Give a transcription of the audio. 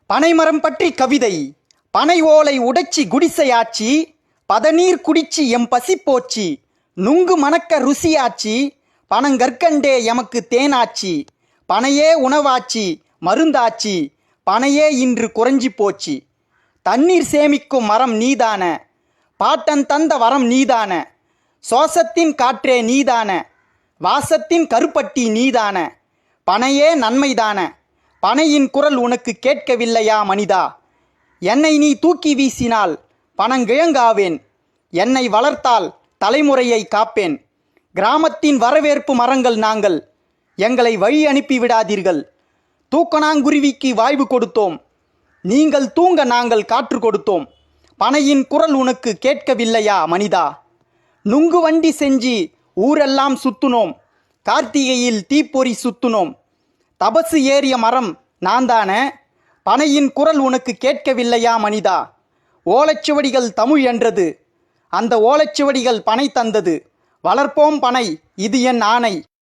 பனைமரம் பற்றி கவிதை. பனை ஓலை உடைச்சி குடிசையாச்சி, பதநீர் குடிச்சி எம் பசி போச்சி, நுங்கு மணக்க ருசியாச்சி, பனங்கற்கண்டே எமக்கு தேனாச்சி, பனையே உணவாச்சி மருந்தாச்சி, பனையே இன்று குறைஞ்சி போச்சு. தண்ணீர் சேமிக்கும் மரம் நீதான, பாட்டன் தந்த வரம் நீதான, சோசத்தின் காற்றே நீதான, வாசத்தின் கருப்பட்டி நீதான, பனையே நன்மைதான, பனையின் குரல் உனக்கு கேட்கவில்லையா மனிதா? என்னை நீ தூக்கி வீசினால் பனங்கிழங்காவேன், என்னை வளர்த்தால் தலைமுறையை காப்பேன். கிராமத்தின் வரவேற்பு மரங்கள் நாங்கள், எங்களை வழி அனுப்பி விடாதீர்கள். தூக்கணாங்குருவிக்கு வாய்வு கொடுத்தோம், நீங்கள் தூங்க நாங்கள் காற்று கொடுத்தோம். பனையின் குரல் உனக்கு கேட்கவில்லையா மனிதா? நுங்கு வண்டி செஞ்சு ஊரெல்லாம் சுத்துனோம், கார்த்திகையில் தீப்பொறி சுத்துனோம். தபசு ஏறிய மரம் நான் தானே, பனையின் குரல் உனக்கு கேட்கவில்லையா மனிதா? ஓலைச்சுவடிகள் தமிழ் என்றது, அந்த ஓலைச்சுவடிகள் பனை தந்தது. வளர்ப்போம் பனை, இது என் ஆணை.